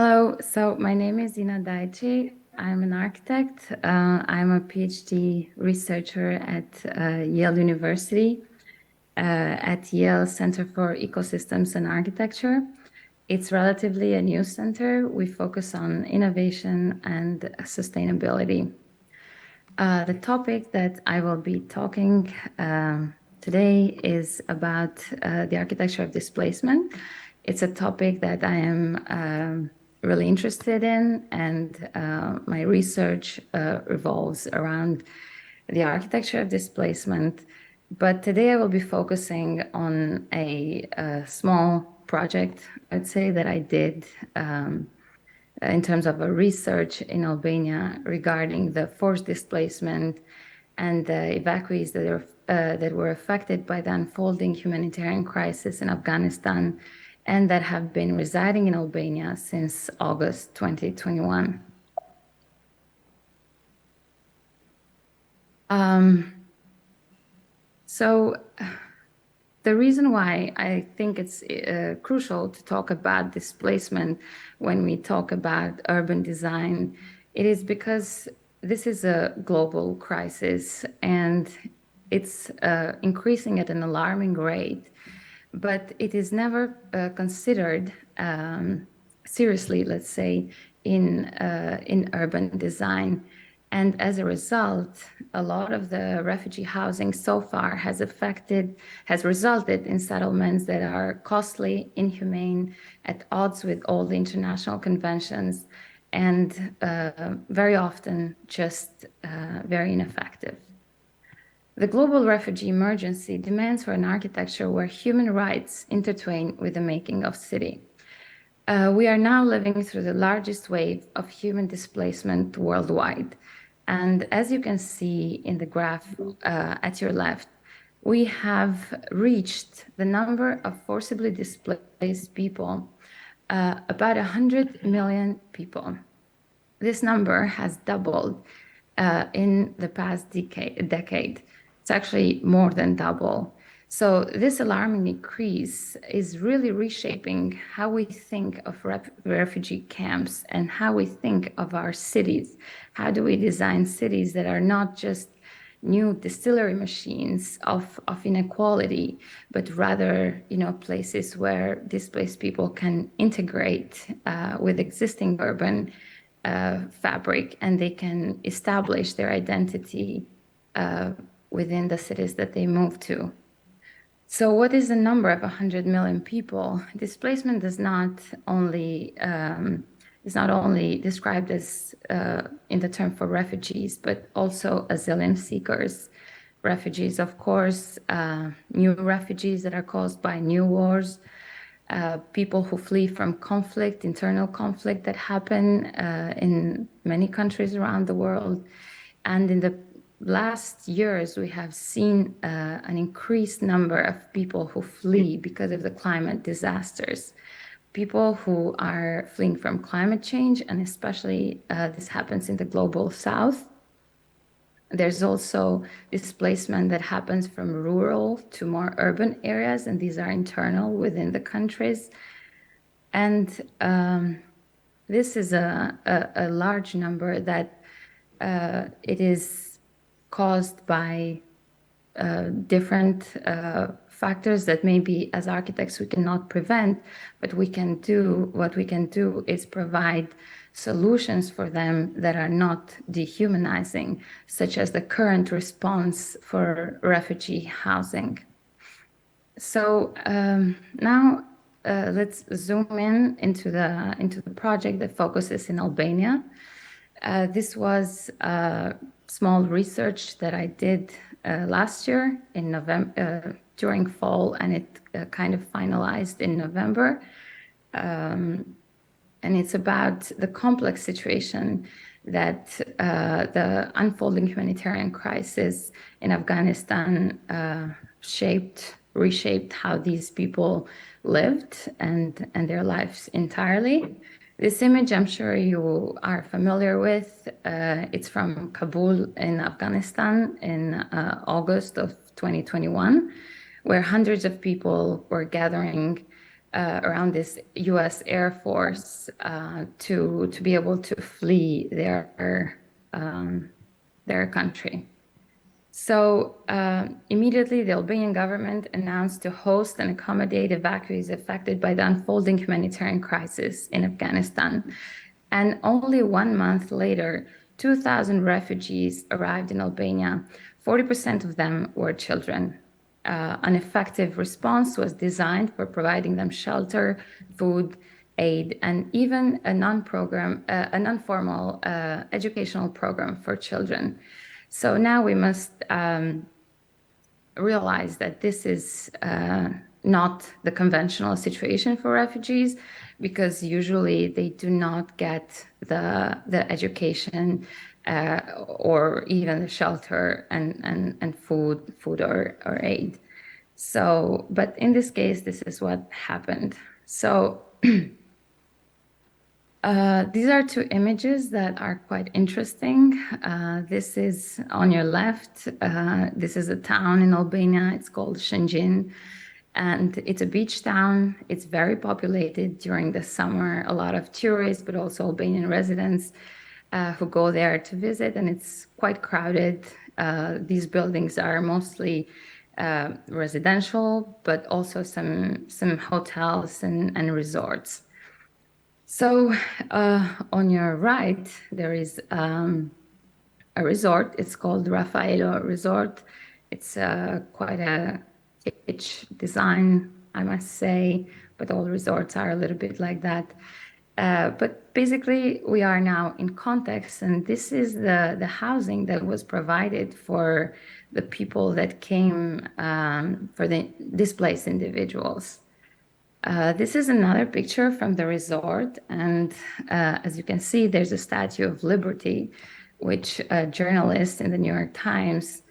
Hello, so my name is Dajci. I'm an architect. I'm a PhD researcher at Yale University, at Yale Center for Ecosystems and Architecture. It's relatively a new center. We focus on innovation and sustainability. The topic that I will be talking today is about the architecture of displacement. It's a topic that I am really interested in, and my research revolves around the architecture of displacement. But today I will be focusing on a small project, I'd say, that I did in terms of a research in Albania regarding the forced displacement and the evacuees that were affected by the unfolding humanitarian crisis in Afghanistan and that have been residing in Albania since August 2021. So the reason why I think it's crucial to talk about displacement when we talk about urban design, it is because this is a global crisis and it's increasing at an alarming rate, but it is never considered seriously, let's say, in urban design. And as a result, a lot of the refugee housing so far has resulted in settlements that are costly, inhumane, at odds with all the international conventions, and very often just very ineffective. The global refugee emergency demands for an architecture where human rights intertwine with the making of city. We are now living through the largest wave of human displacement worldwide. And as you can see in the graph at your left, we have reached the number of forcibly displaced people, about 100 million people. This number has doubled in the past decade. It's actually more than double. So this alarming increase is really reshaping how we think of refugee camps and how we think of our cities. How do we design cities that are not just new distillery machines of inequality, but rather, places where displaced people can integrate with existing urban fabric, and they can establish their identity within the cities that they move to. So what is the number of 100 million people? Displacement is not only described as in the term for refugees, but also asylum seekers. Refugees, of course, new refugees that are caused by new wars, people who flee from conflict, internal conflict that happen in many countries around the world. And in the last years, we have seen an increased number of people who flee because of the climate disasters. People who are fleeing from climate change, and especially this happens in the global south. There's also displacement that happens from rural to more urban areas, and these are internal within the countries. And this is a large number that it is caused by different factors that maybe as architects we cannot prevent, but what we can do is provide solutions for them that are not dehumanizing, such as the current response for refugee housing. So now let's zoom into the project that focuses in Albania. This was small research that I did last year in November, during fall, and it kind of finalized in November. And it's about the complex situation that the unfolding humanitarian crisis in Afghanistan reshaped how these people lived and their lives entirely. This image, I'm sure you are familiar with. It's from Kabul in Afghanistan in August of 2021, where hundreds of people were gathering around this U.S. Air Force to be able to flee their country. So immediately, the Albanian government announced to host and accommodate evacuees affected by the unfolding humanitarian crisis in Afghanistan. And only 1 month later, 2,000 refugees arrived in Albania. 40% of them were children. An effective response was designed for providing them shelter, food, aid, and even a non-formal educational program for children. So now we must realize that this is not the conventional situation for refugees, because usually they do not get the education or even the shelter and food or aid. So, but in this case, this is what happened. So these are two images that are quite interesting. This is on your left. This is a town in Albania. It's called Shëngjin, and it's a beach town. It's very populated during the summer. A lot of tourists, but also Albanian residents who go there to visit, and it's quite crowded. These buildings are mostly residential, but also some hotels and resorts. So on your right, there is a resort. It's called Raffaello Resort. It's quite a kitsch design, I must say, but all resorts are a little bit like that. But basically, we are now in context, and this is the housing that was provided for the people that came, for the displaced individuals. This is another picture from the resort, and as you can see, there's a Statue of Liberty, which a journalist in the New York Times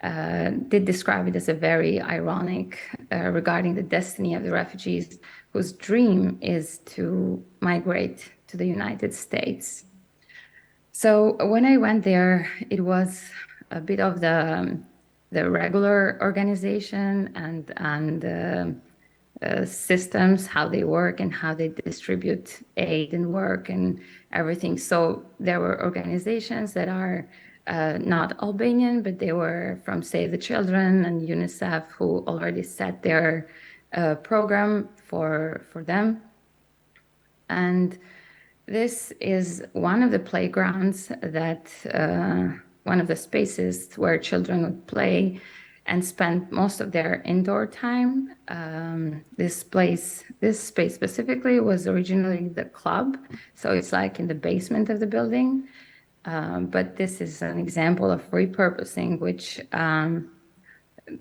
did describe it as a very ironic regarding the destiny of the refugees whose dream is to migrate to the United States. So when I went there, it was a bit of the regular organization and systems, how they work and how they distribute aid and work and everything. So there were organizations that are not Albanian, but they were from Save the Children and UNICEF, who already set their program for them. And this is one of the playgrounds that, one of the spaces where children would play and spend most of their indoor time. This space specifically was originally the club, so it's like in the basement of the building. But this is an example of repurposing, which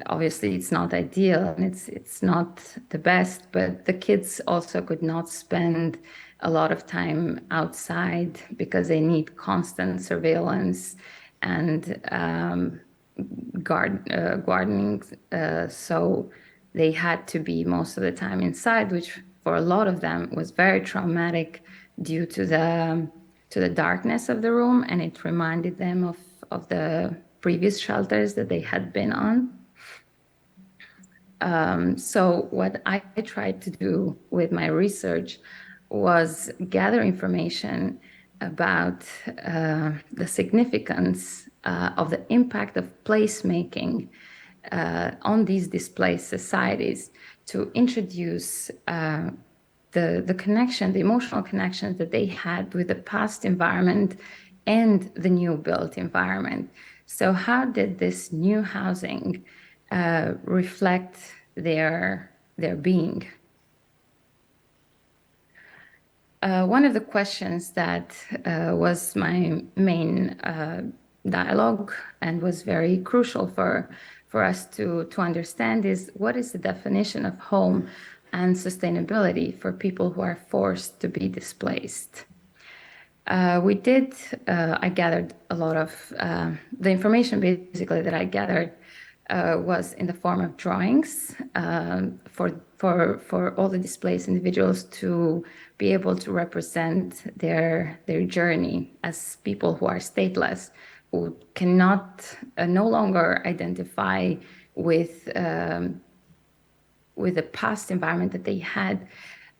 obviously it's not ideal and it's not the best, but the kids also could not spend a lot of time outside because they need constant surveillance and gardening. So they had to be most of the time inside, which for a lot of them was very traumatic due to the darkness of the room, and it reminded them of the previous shelters that they had been on. So what I tried to do with my research was gather information about the significance of the impact of placemaking on these displaced societies, to introduce the connection, the emotional connections that they had with the past environment and the new built environment. So how did this new housing reflect their being? One of the questions that was my main dialogue and was very crucial for us to understand is, what is the definition of home and sustainability for people who are forced to be displaced? I gathered a lot of the information basically that I gathered was in the form of drawings for all the displaced individuals to be able to represent their journey as people who are stateless, who cannot no longer identify with the past environment that they had,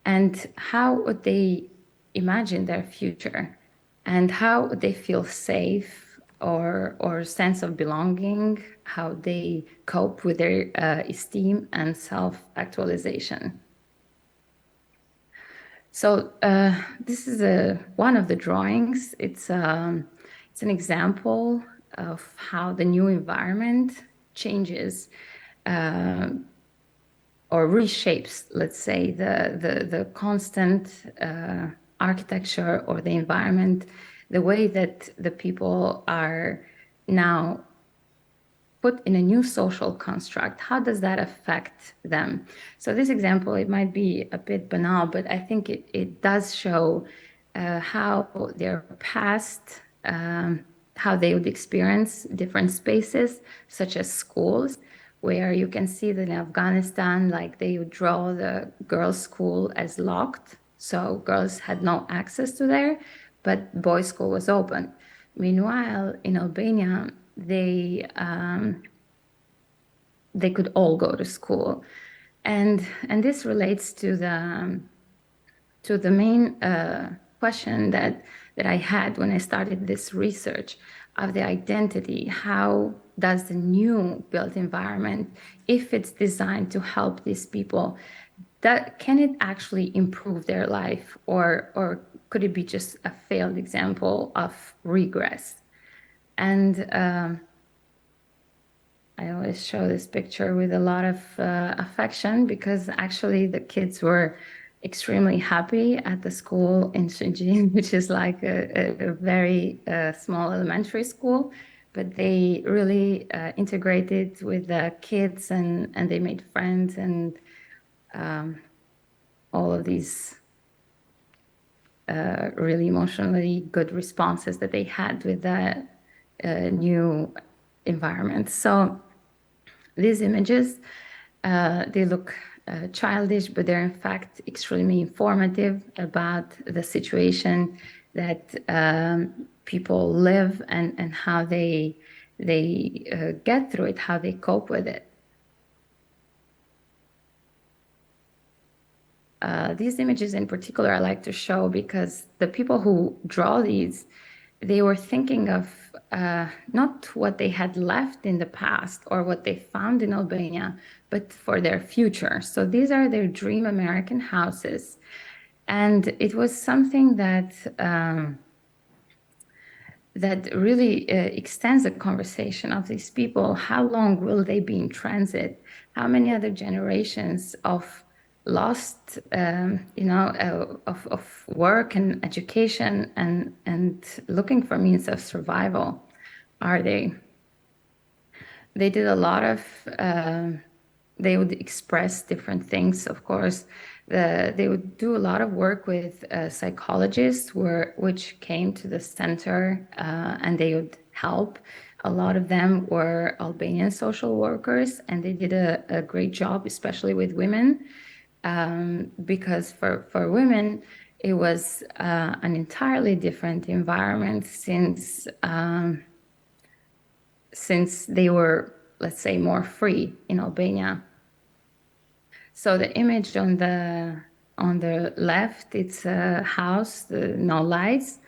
and how would they imagine their future, and how would they feel safe or sense of belonging, how they cope with their esteem and self-actualization. So this is one of the drawings. It's an example of how the new environment changes or reshapes, let's say, the constant architecture or the environment, the way that the people are now put in a new social construct. How does that affect them? So this example, it might be a bit banal, but I think it does show how their past, how they would experience different spaces, such as schools, where you can see that in Afghanistan, like they would draw the girls' school as locked, so girls had no access to there, but boys' school was open. Meanwhile, in Albania, they could all go to school, and this relates to the main question that I had when I started this research of the identity. How does the new built environment, if it's designed to help these people, that can it actually improve their life, or could it be just a failed example of regress? And I always show this picture with a lot of affection, because actually the kids were extremely happy at the school in Shëngjin, which is like a very small elementary school. But they really integrated with the kids, and they made friends, and all of these really emotionally good responses that they had with the new environment. So these images, they look childish, but they're in fact extremely informative about the situation that people live, and how they get through it, how they cope with it. These images in particular I like to show because the people who draw these, they were thinking of not what they had left in the past or what they found in Albania, but for their future. So these are their dream American houses. And it was something that that really extends the conversation of these people. How long will they be in transit? How many other generations of lost, of work and education and looking for means of survival are they? They did a lot of, they would express different things, of course. They would do a lot of work with psychologists which came to the center, and they would help. A lot of them were Albanian social workers, and they did a great job, especially with women, because for women, it was an entirely different environment since they were, let's say, more free in Albania. So the image on the left, it's a house, no lights,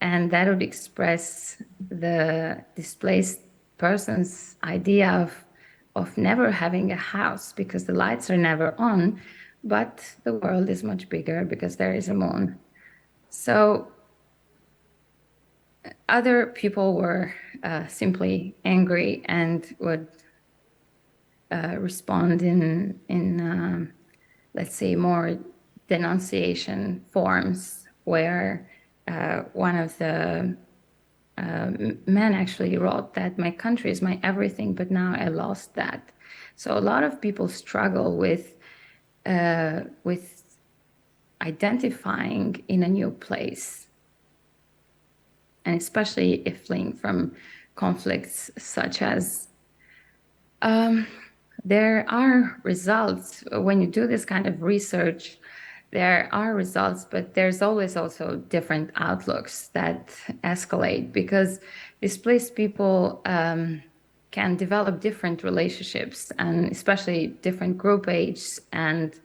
and that would express the displaced person's idea of never having a house because the lights are never on, but the world is much bigger because there is a moon. So other people were simply angry and would respond in let's say, more denunciation forms, where one of the men actually wrote that my country is my everything, but now I lost that. So a lot of people struggle with identifying in a new place, and especially if fleeing from conflicts such as there are results when you do this kind of research. There are results, but there's always also different outlooks that escalate, because displaced people can develop different relationships, and especially different group ages and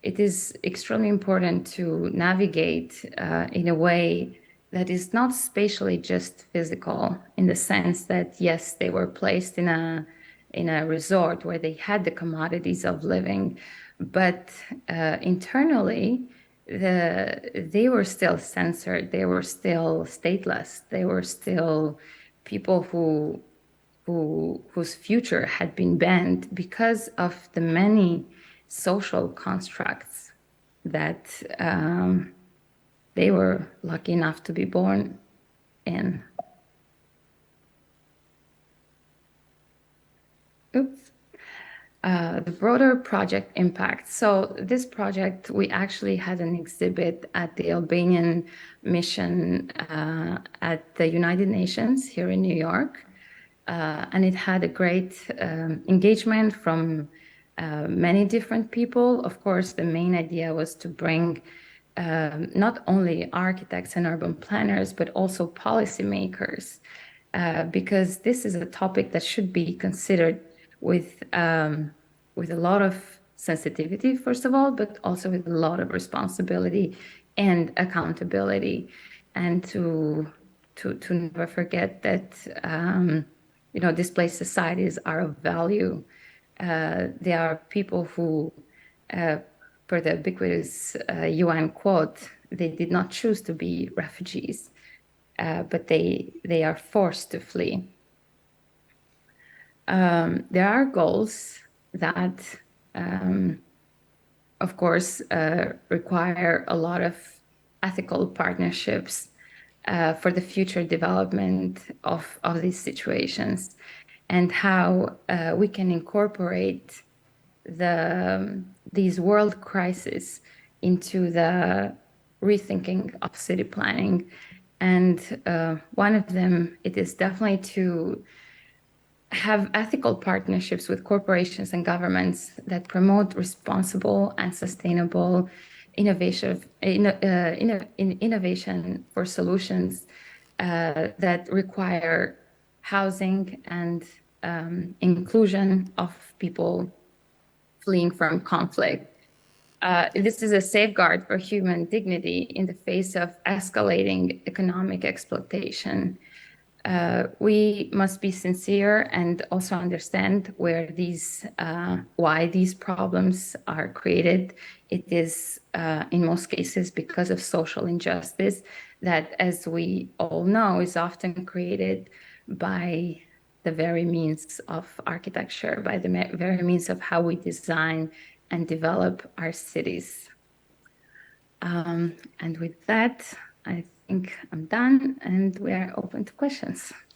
it is extremely important to navigate in a way that is not spatially just physical, in the sense that, yes, they were placed in a resort where they had the commodities of living, but internally, they were still censored. They were still stateless. They were still people whose future had been banned because of the many social constructs that they were lucky enough to be born in. Oops. The broader project impact. So this project, we actually had an exhibit at the Albanian mission at the United Nations here in New York. And it had a great engagement from many different people. Of course, the main idea was to bring not only architects and urban planners, but also policymakers, because this is a topic that should be considered with a lot of sensitivity, first of all, but also with a lot of responsibility and accountability, and to never forget that displaced societies are of value. They are people who, per the ubiquitous UN quote, they did not choose to be refugees, but they are forced to flee. There are goals that, of course, require a lot of ethical partnerships for the future development of these situations, and how we can incorporate these world crises into the rethinking of city planning. And one of them, it is definitely to have ethical partnerships with corporations and governments that promote responsible and sustainable innovation for solutions that require housing and inclusion of people fleeing from conflict. This is a safeguard for human dignity in the face of escalating economic exploitation. We must be sincere and also understand why these problems are created. It is, in most cases, because of social injustice that, as we all know, is often created by the very means of architecture, by the very means of how we design and develop our cities. And with that, I think I'm done, and we are open to questions.